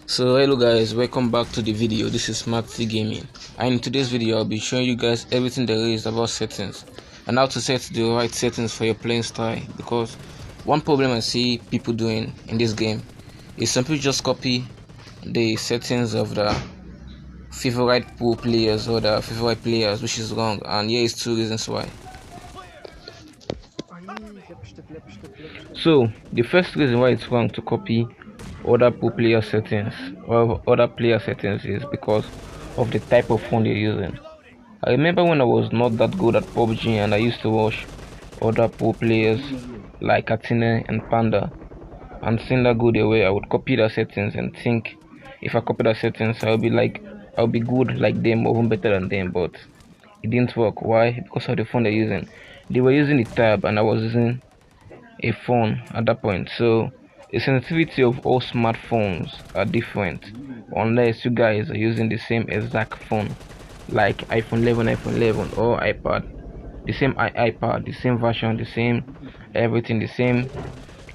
So hello guys, welcome back to the video. This is Smart Gaming, and in today's video I'll be showing you guys everything there is about settings and how to set the right settings for your playing style. Because one problem I see people doing in this game is some people just copy the settings of the favorite pro players or the favorite players, which is wrong, and here is two reasons why. So the first reason why it's wrong to copy other pro player settings or other player settings is because of the type of phone you're using. I remember when I was not that good at Pubg and I used to watch other pro players like Atine and Panda, and seeing that good away, I would copy the settings and think if I copy the settings I'll be good like them or even better than them, but it didn't work. Why? Because of the phone they're using. They were using the tab and I was using a phone at that point. So the sensitivity of all smartphones are different unless you guys are using the same exact phone like iPhone 11, iPhone 11 or iPad, the same iPad, the same version, the same everything, the same.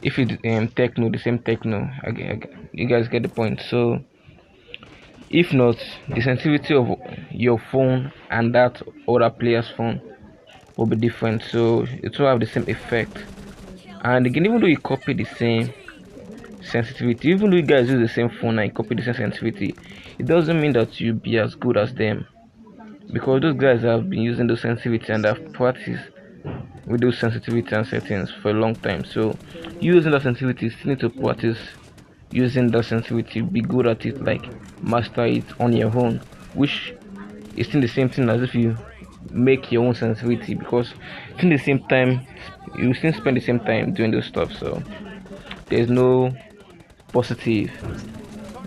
If it's techno, the same techno. You guys get the point. So if not, the sensitivity of your phone and that other player's phone will be different, so it will have the same effect. And again, even though you copy the same sensitivity, even though you guys use the same phone and you copy the same sensitivity, it doesn't mean that you'll be as good as them, because those guys have been using the sensitivity and have practiced with those sensitivity and settings for a long time. So you using that sensitivity, you still need to practice using that sensitivity, be good at it, like master it on your own, which is still the same thing as if you make your own sensitivity, because in the same time you still spend the same time doing those stuff. So there's no positive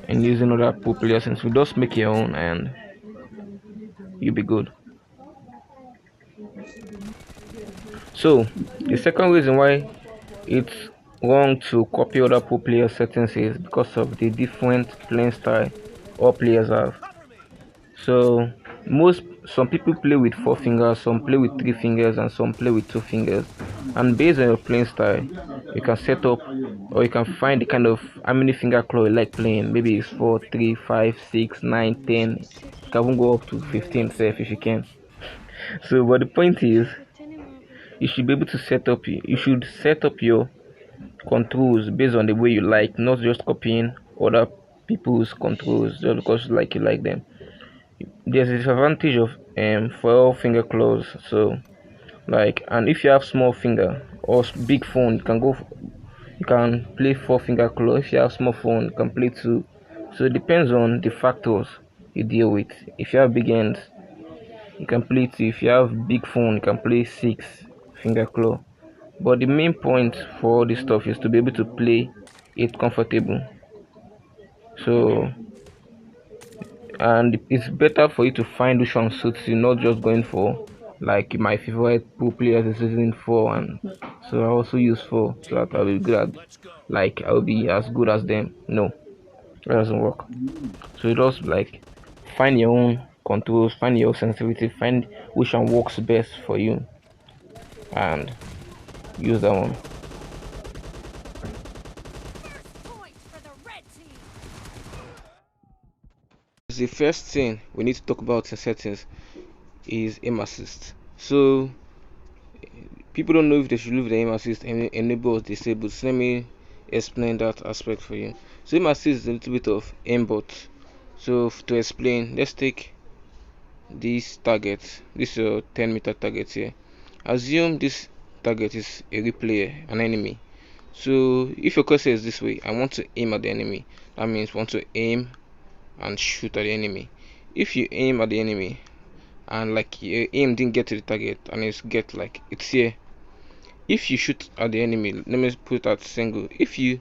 in using other popular sensitivity. Just make your own and you'll be good. So the second reason why it's wrong to copy other pro player settings is because of the different playing style all players have. So some people play with 4 fingers, some play with 3 fingers, and some play with 2 fingers. And based on your playing style, you can set up or you can find the kind of how many finger claw you like playing. Maybe it's 4, 3, 5, 6, 9, 10. You can even go up to 15 if you can. So, but the point is, you should be able to you should set up your controls based on the way you like, not just copying other people's controls just because you like them. There's a disadvantage of 4 finger claws. So like, and if you have small finger or big phone, you can play 4 finger claw. If you have small phone, you can play 2. So it depends on the factors you deal with. If you have big hands, you can play 2. If you have big phone, you can play 6 finger claw. But the main point for all this stuff is to be able to play it comfortable. So, and it's better for you to find which one suits you, not just going for like my favorite pro players is using 4, and so I also use 4 so that I'll be good at, like I'll be as good as them. No, it doesn't work. So you just like find your own controls, find your sensitivity, find which one works best for you and use that one. The first thing we need to talk about in settings is aim assist. So people don't know if they should leave the aim assist enabled or disabled. So let me explain that aspect for you. So aim assist is a little bit of aimbot. So to explain, let's take this target. This is a 10-meter target here. Assume this target is a replay, an enemy. So if your cursor is this way, I want to aim at the enemy. That means want to aim and shoot at the enemy. If you aim at the enemy and like your aim didn't get to the target and it's here, if you shoot at the enemy, let me put that single. If you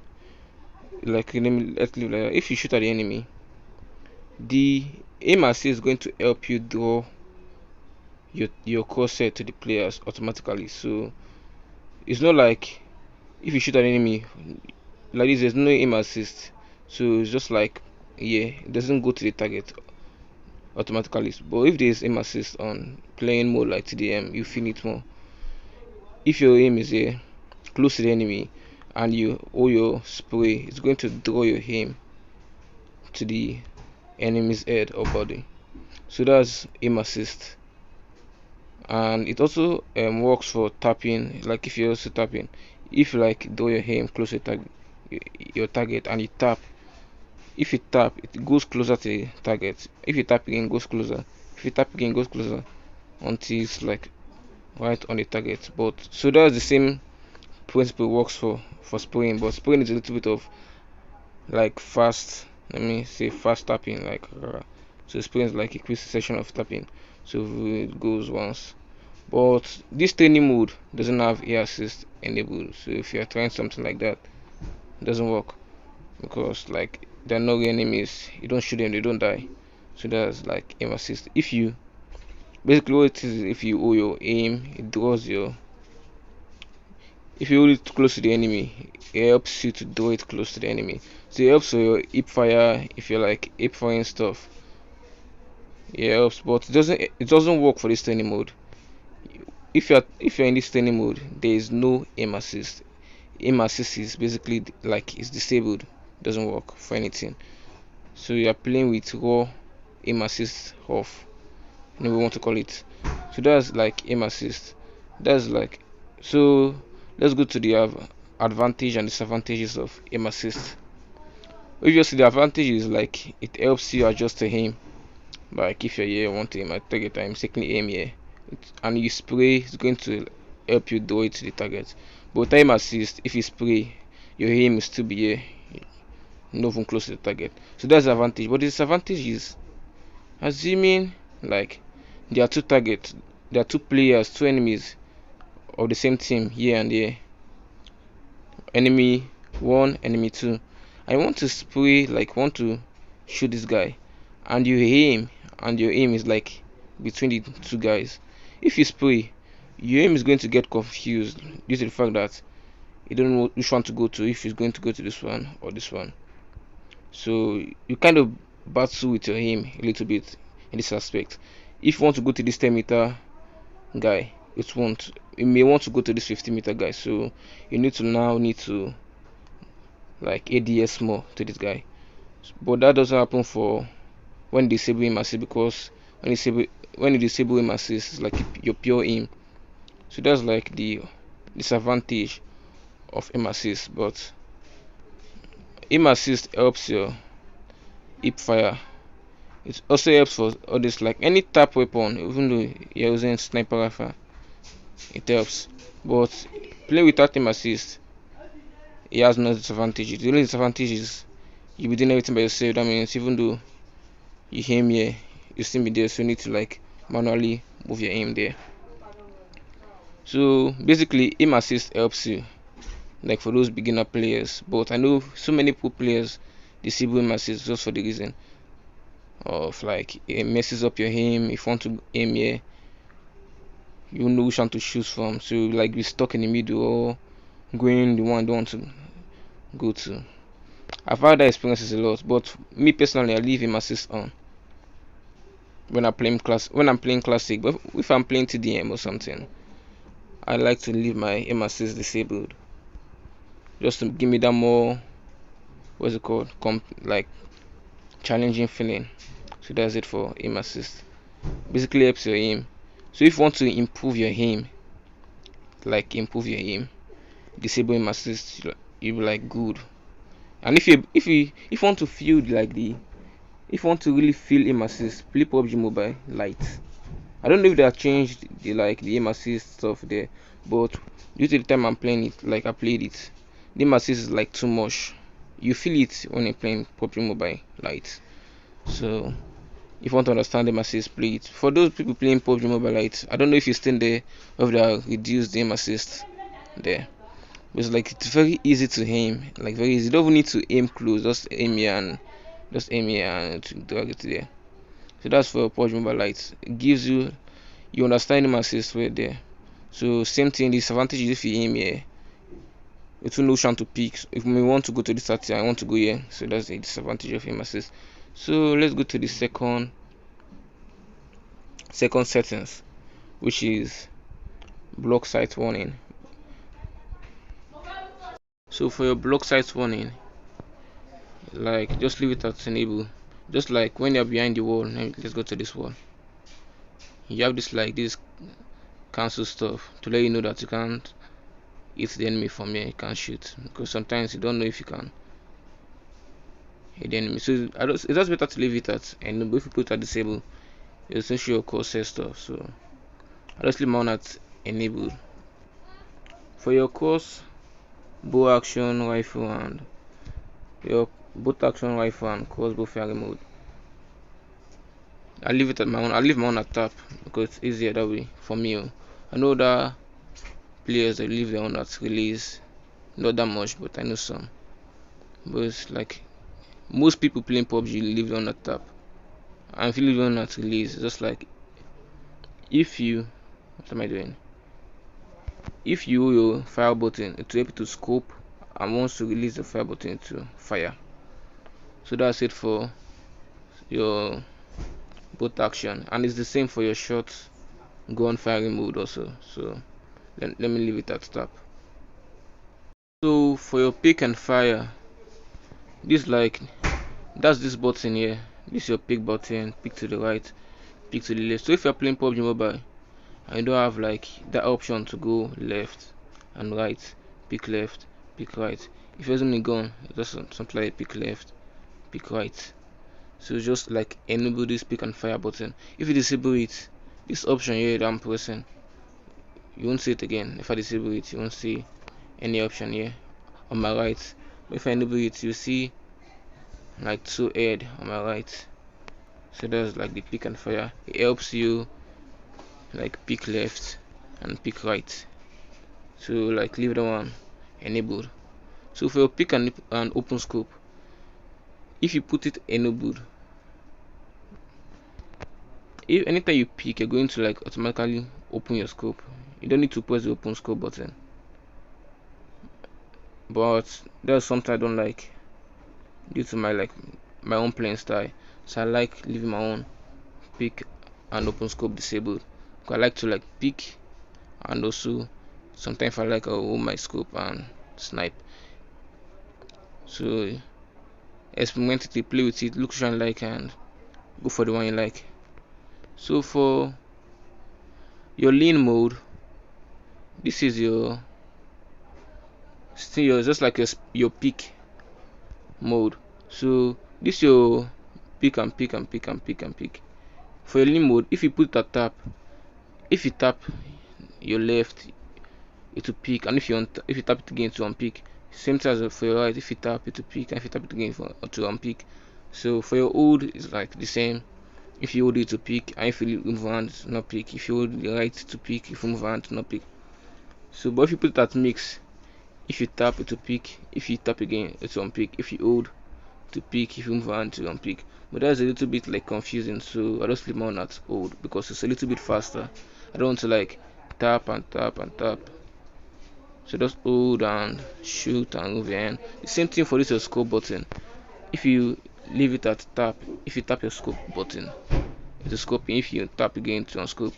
let's leave like that. If you shoot at the enemy, the aim assist is going to help you draw your cursor to the players automatically. So it's not like if you shoot at an enemy like this, there's no aim assist. So it's just like, yeah, it doesn't go to the target automatically. But if there's aim assist on playing mode like TDM, you feel it more. If your aim is here close to the enemy and you hold your spray, it's going to draw your aim to the enemy's head or body. So that's aim assist. And it also works for tapping. Like if you're also tapping, if you like do your aim close to your target and you tap, if you tap it goes closer to the target, if you tap again it goes closer, if you tap again it goes closer until it's like right on the target. But so that's the same principle works for spraying, but spraying is a little bit of like fast, let me say fast tapping, like so spraying is like a quick session of tapping, so it goes once. But this training mode doesn't have air assist enabled, so if you're trying something like that, it doesn't work, because like they're not enemies, you don't shoot them, they don't die. So that's like aim assist. If you basically what it is, if you hold your aim, it draws your, if you hold it close to the enemy, it helps you to draw it close to the enemy. So it helps for your hip fire, if you're like hip firing stuff. It helps, but it doesn't work for this training mode. If you're in this training mode, there is no aim assist. Aim assist is basically like it's disabled, it doesn't work for anything. So you are playing with raw aim assist off, whatever we want to call it. So that's like aim assist. That's like, so let's go to the advantage and disadvantages of aim assist. Obviously the advantage is like it helps you adjust to aim. Like if you're here want to aim at target, I'm secondly aim here, and you spray, it's going to help you do it to the target. But time assist, if you spray, your aim is still be here, not even close to the target. So that's the advantage. But the disadvantage is, assuming like there are two targets, there are two players, two enemies of the same team here and there, enemy 1, enemy 2, I want to spray, like want to shoot this guy, and your aim is like between the two guys. If you spray, your aim is going to get confused due to the fact that you don't know which one to go to, if it's going to go to this one or this one. So you kind of battle with your aim a little bit in this aspect. If you want to go to this 10-meter guy, you may want to go to this 50-meter guy, so you need to like ADS more to this guy. But that doesn't happen for when disable aim assist, because when you disable aim assist, it's like your pure aim. So that's like the disadvantage of aim assist. But aim assist helps your hip fire. It also helps for all this, like any tap weapon, even though you're using sniper rifle, it helps. But play without aim assist, it has no disadvantage. The only disadvantage is you'll be doing everything by yourself. That means even though you aim here, you still be there, so you need to like manually move your aim there. So basically aim assist helps you like for those beginner players, but I know so many pro players disable aim assist just for the reason of like it messes up your aim. If you want to aim here, you know which one to choose from, so like be stuck in the middle or going the one you don't want to go to. I've had that experiences a lot, but me personally, I leave aim assist on when I'm playing classic. But if I'm playing TDM or something, I like to leave my aim assist disabled, just to give me that more, what's it called, like challenging feeling. So that's it for aim assist. Basically helps your aim. So if you want to improve your aim, disable aim assist, you'll be like good. And if you want to feel like if you want to really feel aim assist, play PUBG Mobile Lite. I don't know if they have changed the aim assist stuff there, but due to the time I'm playing it, like I played it, the aim assist is like too much. You feel it when you're playing PUBG Mobile Lite. So if you want to understand aim assist, play it. For those people playing PUBG Mobile Lite, I don't know if you're still there or if they have reduced the aim assist there. It's like it's very easy to aim, like very easy. You don't even need to aim close, just aim here and to drag it there. So that's for PUBG Mobile Lite. It gives you understand aim assist right there. So same thing, the disadvantage is if you aim here, it will know which one to pick. If we want to go to this 30, I want to go here, so that's the disadvantage of aim assist. So let's go to the second settings, which is block sight warning. So for your block sight warning, like just leave it at enable. Just like when you're behind the wall. Let's go to this wall. You have this like this cancel stuff to let you know that you can't hit the enemy from here. You can't shoot because sometimes you don't know if you can hit the enemy. So it's just better to leave it at enable. If you put it at disable, it'll still show your crosshair stuff. So I just leave mine at enable. For your course, bow action rifle and your both action rifle and crossbow firing mode. I leave it at my own. I leave my own at tap because it's easier that way for me. I know that players they leave their own at release, not that much, but I know some. But it's like most people playing Pubg leave their own at tap, and if you leave your own at release, it's just like if you what am I doing? If you hold your fire button, it will help you to scope, and once you release the fire button to fire. So that's it for your both action, and it's the same for your shot gun firing mode also. So let me leave it at tap. So for your pick and fire, this like that's this button here. This is your pick button, pick to the right, pick to the left. So if you're playing PUBG Mobile and you don't have like that option to go left and right, pick left, pick right. If you're using a gun, just something like pick left, pick right. So just like enable this pick and fire button. If you disable it, this option here that I'm pressing, you won't see it again. If I disable it, you won't see any option here on my right. But if I enable it, you see like two head on my right. So that's like the pick and fire. It helps you like pick left and pick right. So like leave the one enabled. So for your pick and open scope, if you put it enabled, if anytime you pick, you're going to like automatically open your scope. You don't need to press the open scope button. But there's something I don't like due to my own playing style. So I like leaving my own pick and open scope disabled. I like to like pick, and also sometimes I like hold my scope and snipe. So experiment it, play with it, look which one you like, and go for the one you like. So for your lean mode, this is your still just like your pick mode. So this your pick and pick and pick and pick and pick. For your lean mode, if you put it at tap, if you tap your left, it will pick, and if you tap it again to unpick. Same thing as for your right, if you tap it to pick, and if you tap it again to unpick. So for your hold, it's like the same. If you hold it to pick, and if you move around to not pick. If you hold the right to pick, if you move around to not pick. So but if you put it at mix, if you tap it to pick, if you tap again it will unpick. If you hold to pick, if you move around to unpick. But that's a little bit like confusing, so I just leave my own at hold because it's a little bit faster. I don't want to like tap and tap and tap. So just hold and shoot and move your hand. The same thing for this your scope button. If you leave it at tap, if you tap your scope button, it will scope. If you tap again to unscope.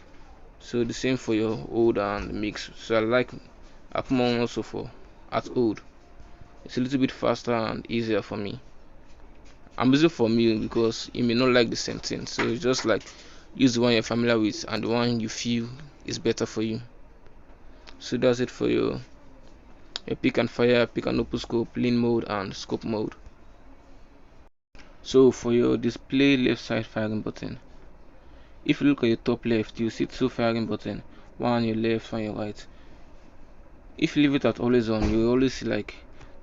So the same for your hold and mix. So I put my own also for at hold. It's a little bit faster and easier for me. I'm using for me because you may not like the same thing. So it's just like use the one you're familiar with and the one you feel is better for you. So that's it for your pick and fire, pick and open scope, lean mode and scope mode. So for your display left side firing button, if you look at your top left, you see two firing buttons, one on your left, one on your right. If you leave it at always on, you will always see like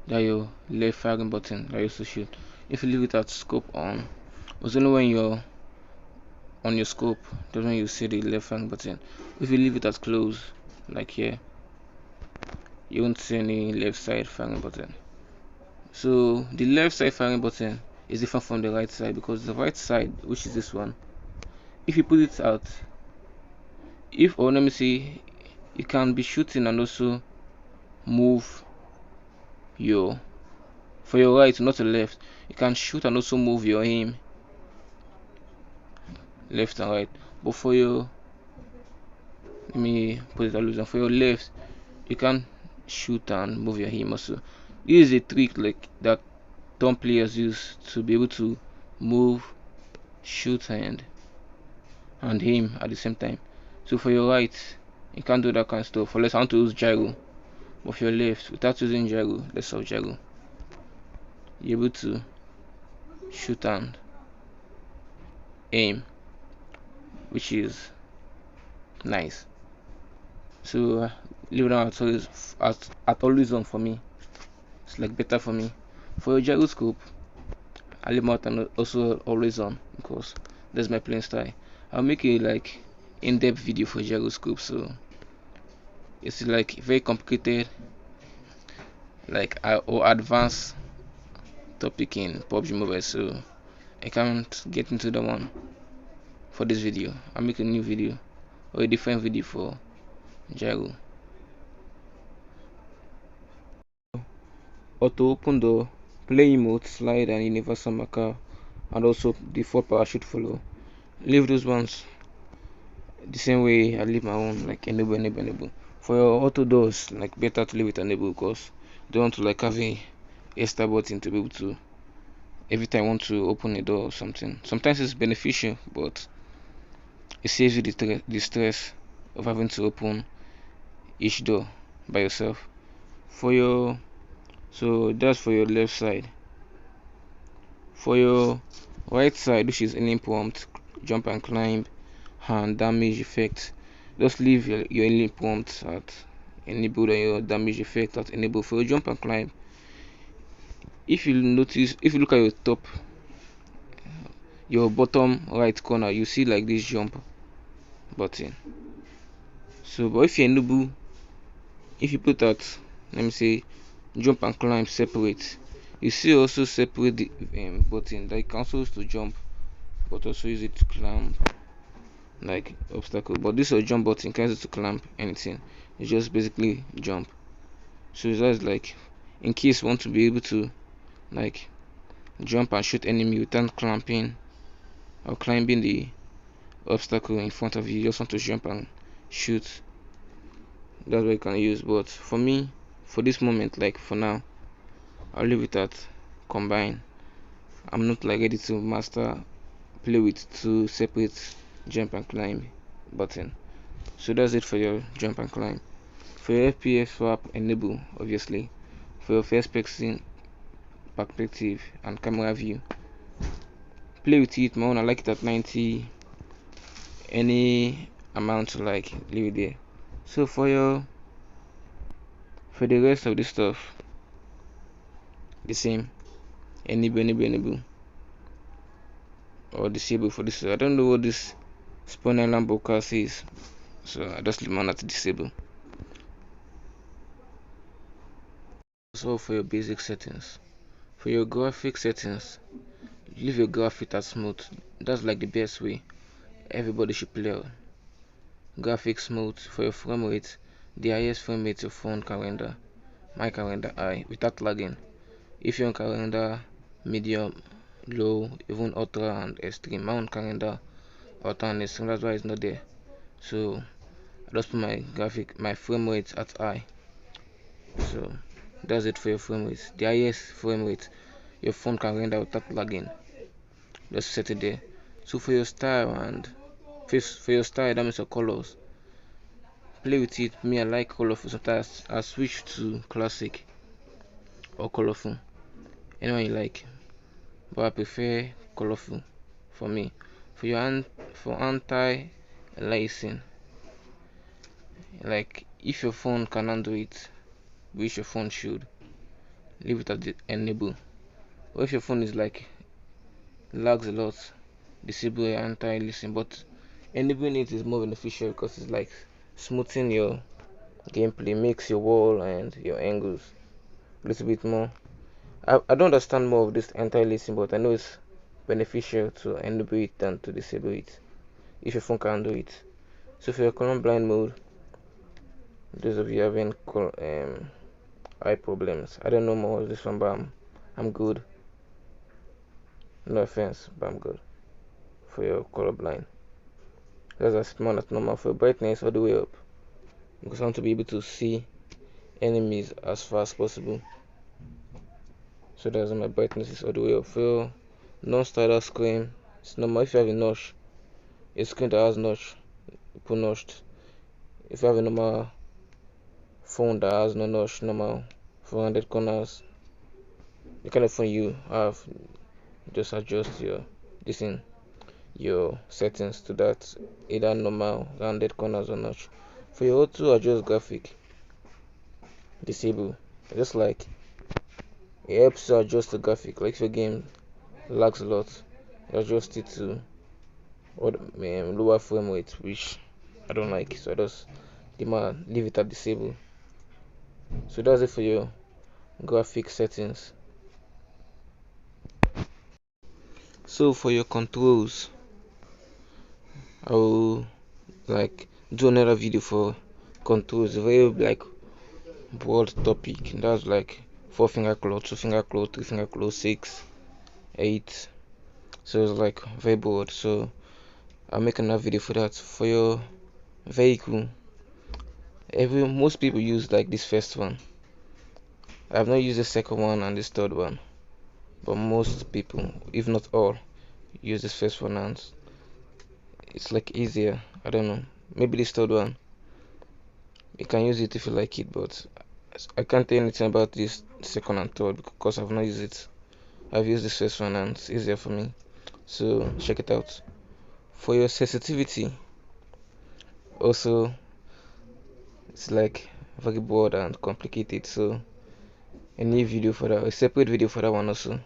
that your left firing button that you used to shoot. If you leave it at scope on, it's only when you're on your scope that's when you see the left firing button. If you leave it at close, like here, you won't see any left side firing button. So the left side firing button is different from the right side because the right side, which is this one, if you put it out, let me see, you can be shooting and also move for your right, not the left. You can shoot and also move your aim left and right. But for your, let me put it illusion, for your left, you can shoot and move your aim also. This is a trick like that thumb players use to be able to move, shoot, and aim at the same time. So for your right, you can't do that kind of stuff. For let's I want to use gyro, but for your left, without using gyro, let's have gyro. You're able to shoot and aim, which is nice. So leave it on at always on for me. It's like better for me. For your gyroscope, I leave my and also always on because that's my playing style. I'll make a like in-depth video for gyroscope, so it's like very complicated, like or advanced topic in PUBG Mobile, so I can't get into the one for this video. I'll make a new video or a different video for gyro. Auto open the play mode, slide, and universal marker, and also default parachute follow. Leave those ones the same way I leave my own, like enable. For your auto doors, like better to leave it enable because you don't want to like have a extra button to be able to every time I want to open a door or something. Sometimes it's beneficial, but it saves you the stress of having to open each door by yourself. So that's for your left side. For your right side, which is aiming prompt, jump and climb, and damage effect, just leave your aiming prompt at enable and your damage effect at enable. For your jump and climb, if you look at your top, your bottom right corner, you see like this jump button. So but if you put that, let me say jump and climb separate, you see also separate the button that you can also use to jump but also use it to climb like obstacle. But this is a jump button, you can't use it to climb anything, it's just basically jump. So that's like in case you want to be able to like jump and shoot enemy without clamping or climbing the obstacle in front of you, you just want to jump and shoot, that's what you can use. But for me, for this moment, like for now, I'll leave it at combine. I'm not like ready to play with two separate jump and climb button. So that's it for your jump and climb. For your FPS swap, enable obviously. For your first person perspective and camera view, play with it. My own, I like it at 90. Any amount to like leave it there. So for the rest of this stuff, the same, enable or disable. For this, I don't know what this spawn island broadcast is, so I just leave mine at disable. So for your basic settings, for your graphic settings, leave your graphic at smooth. That's like the best way everybody should play on. Graphic smooth. For your frame rate, the highest frame rate your phone can render. My can render high without lagging. If your can render medium, low, even ultra and extreme, my own can render ultra and extreme, that's why it's not there. So I just put my frame rate at high. So that's it for your frame rate. The highest frame rate your phone can render without lagging, just set it there. So for your style that means your colors, play with it. Me, I like colorful. Sometimes I switch to classic or colorful, anyone you like, but I prefer colorful for me. For your for anti-aliasing, like if your phone can handle it, which your phone should, leave it at the enable. Or if your phone is like lags a lot, disable anti-aliasing. But enabling it is more beneficial because it's like smoothing your gameplay, makes your wall and your angles a little bit more. I don't understand more of this anti-aliasing, but I know it's beneficial to enable it than to disable it if your phone can do it. So for your color blind mode, those of you having eye problems, I don't know more of this one, but I'm good. No offense, but I'm good. For your color blind, that's as small as normal. For brightness, all the way up, because I want to be able to see enemies as far as possible. So that's my brightness is all the way up. For your non-standard screen, it's normal. If you have a notch, a screen that has notch, you put notched. If you have a normal phone that has no notch, normal 400 corners, the kind of phone you have, just adjust this in your settings to that, either normal rounded corners or notch. For your auto adjust graphic, disable. Just like it helps to adjust the graphic. Like if your game lags a lot, you adjust it to lower frame rate, which I don't like. So I just leave it at disable. So that's it for your graphic settings. So for your controls, I will like do another video for controls. Very like broad topic. That's like 4 finger claw, 2 finger claw, 3 finger claw, 6, 8. So it's like very broad. So I'll make another video for that. For your vehicle, most people use like this first one. I have not used the second one and this third one, but most people, if not all, use this first one, and it's like easier. I don't know, maybe this third one you can use it if you like it, but I can't tell anything about this second and third because I've not used it. I've used this first one and it's easier for me, so check it out. For your sensitivity also, it's like very broad and complicated, so a new video for that, a separate video for that one also.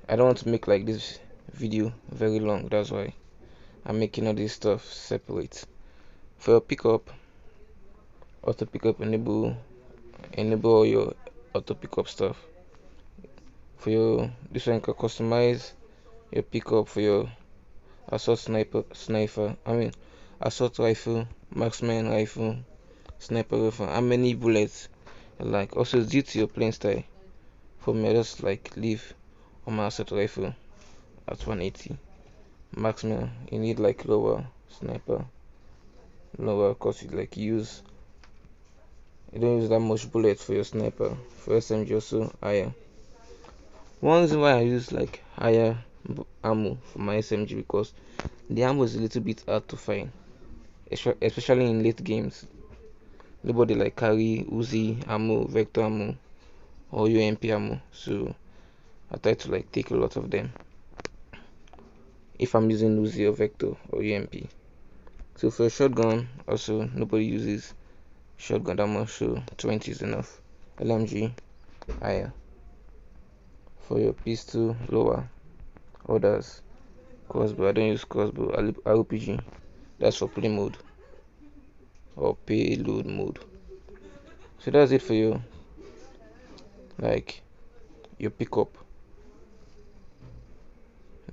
I don't want to make like this video very long, that's why I'm making all this stuff separate. For your pickup, auto pickup, enable all your auto pickup stuff. For your this one, you can customize your pickup for your assault assault rifle, marksman rifle, sniper rifle, how many bullets like. Also due to your playing style. For me, I just like leave on my assault rifle at 180. Marksman, you need like lower. Sniper, lower, cause you don't use that much bullets for your sniper. For SMG also higher. One reason why I use like higher ammo for my SMG, because the ammo is a little bit hard to find, especially in late games. Nobody like carry Uzi ammo, Vector ammo, or UMP ammo, so I try to like take a lot of them if I'm using Uzi or Vector or UMP. So for a shotgun, also nobody uses shotgun that much, so 20 is enough. LMG higher. For your pistol, lower. Others, crossbow. I don't use crossbow. RPG, that's for play mode or payload mode. So that's it for you, like your pickup.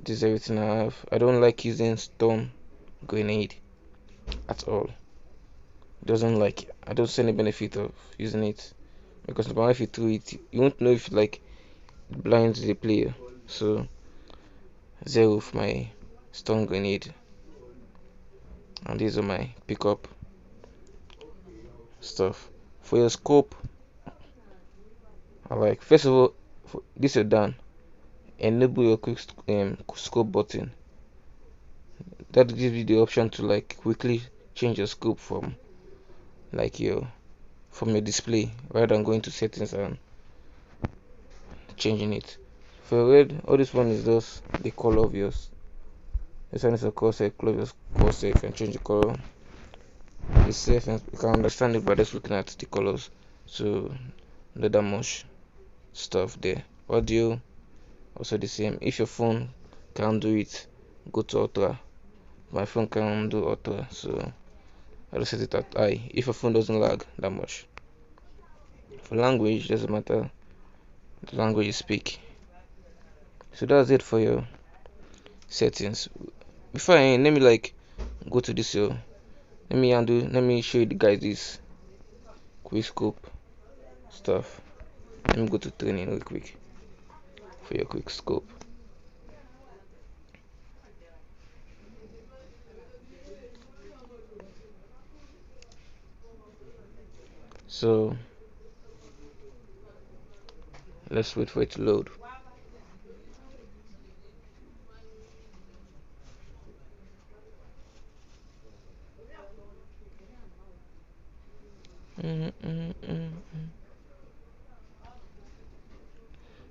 This is everything I have. I don't like using storm grenade at all. Doesn't like, I don't see any benefit of using it, because if you throw it, you won't know if like it blinds the player. So zero for my storm grenade, and these are my pickup stuff. For your scope, I like, first of all, this is done. Enable your quick scope button. That gives you the option to like quickly change your scope from like your display, rather than going to settings and changing it. For red, all this one is just the color of yours. This one is a cursor. Close your cursor, you can change the color. It's safe and you can understand it by just looking at the colors, so not that much stuff there. Audio also the same. If your phone can't do it, go to ultra. My phone can do ultra, so I'll set it at high if your phone doesn't lag that much. For language, doesn't matter the language you speak. So that's it for your settings. Before I end, let me like go to this let me show you the guys this quick scope stuff. Let me go to training real quick for your quick scope. So Let's wait for it to load.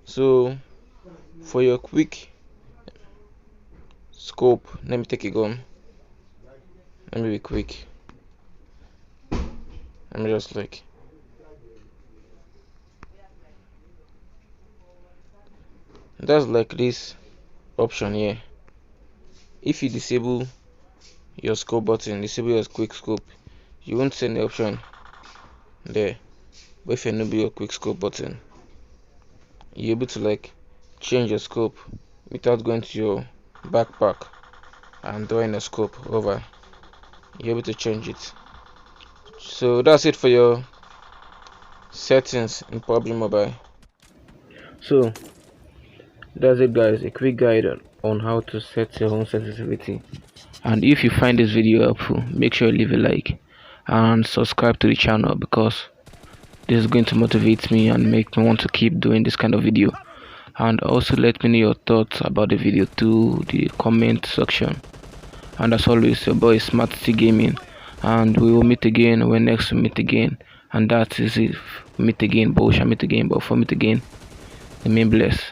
So for your quick scope, let me take a gun. Let me be quick. Let me just like that's like this option here. If you disable your scope button, disable your quick scope, you won't see the option there. But if you enable your quick scope button, you're able to like change your scope without going to your backpack and drawing a scope over. You're able to change it. So that's it for your settings in Pubg Mobile. So that's it, guys, a quick guide on how to set your own sensitivity. And if you find this video helpful, make sure you leave a like and subscribe to the channel, because this is going to motivate me and make me want to keep doing this kind of video. And also let me know your thoughts about the video to the comment section. And as always, your boy Smart City Gaming, and we will meet again when next we meet again. And that is it. Meet again, but we shall meet again. But for meet again, remain blessed.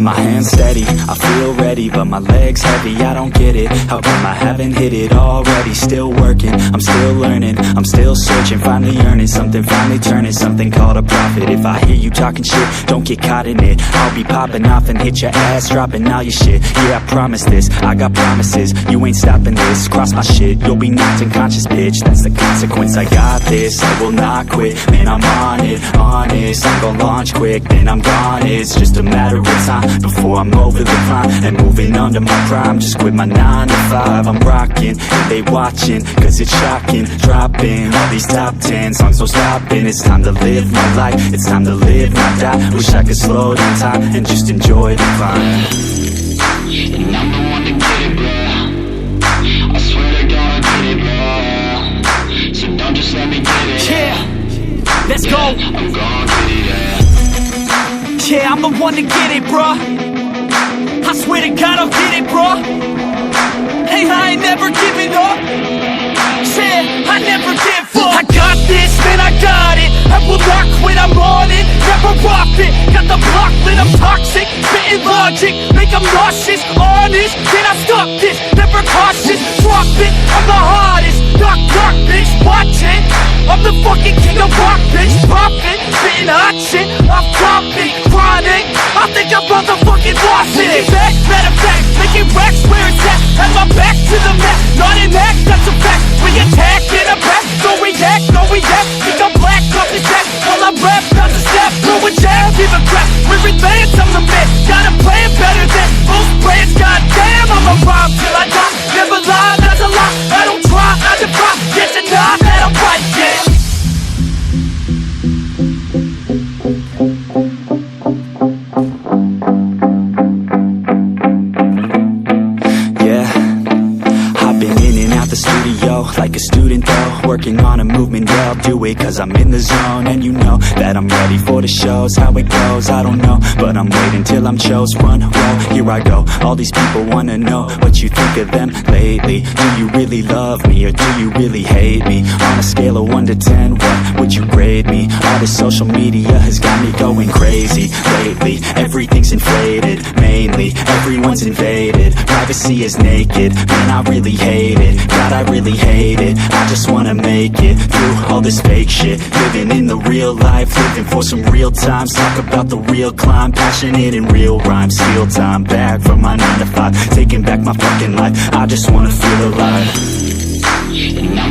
My hands steady, I feel ready, but my legs heavy, I don't get it. How come I haven't hit it already? Still working, I'm still learning, I'm still searching, finally earning something, finally turning something called a profit. If I hear you talking shit, don't get caught in it. I'll be popping off and hit your ass, dropping all your shit. Yeah, I promise this, I got promises, you ain't stopping this. Cross my shit, you'll be knocked unconscious, bitch. That's the consequence, I got this, I will not quit. Man, I'm on it, honest, I'm gon' launch quick, then I'm gone. It's just a matter of time before I'm over the climb and moving under my prime. Just quit my 9 to 5, I'm rocking and they watching, cause it's shocking. Dropping all these top 10 songs, no stopping. It's time to live my life, it's time to live, not die. Wish I could slow down time and just enjoy the climb. And I'm the one to get it, bro. I swear to God I get it, bro. So don't just let me get it. Yeah, let's go. I'm gonna get it, yeah. Yeah, I'm the one to get it, bruh. I swear to God I'll get it, bruh. Hey, I ain't never giving up. Yeah, I never give up. I got this, man, I got it. I will not quit, I'm on it. Never off it. Got the block lit, I'm toxic. Spitting logic, make them nauseous. Honest, can I stop this? Never cautious, drop it. I'm the hardest. Knock, knock, bitch, watch it. I'm the fucking king of rock, bitch. Poppin', spitting hot shit. Off topic, chronic. I think I'm motherfucking lost it. Back, matter of fact, making racks where it's at. Have my back to the mat, not an act, that's a fact. We attack in a back, no react, no react. Think I'm black, off his back. While I rap, bounce a step, throw a jab, give a crap. We're advanced, I'm the man. Gotta play it better than most brands. Goddamn, I'm a rhyme till I die. Never lie, that's a lie. I don't try, I defy. Yes and nah, that I'm right, yeah. Like a student though, working on a movement, yeah, I'll do it cause I'm in the zone. And you know that I'm ready for the shows. How it goes, I don't know, but I'm waiting till I'm chose. One roll, here I go. All these people wanna know what you think of them lately. Do you really love me or do you really hate me? On a scale of 1 to 10, what would you grade me? All this social media has got me going crazy lately. Everything's inflated, mainly everyone's invaded. Privacy is naked, man, I really hate it. God, I really hate it. I just wanna make it through all this fake shit. Living in the real life, living for some real times. Talk about the real climb, passionate in real rhymes. Steal time back from my 9 to 5, taking back my fucking life. I just wanna feel alive. And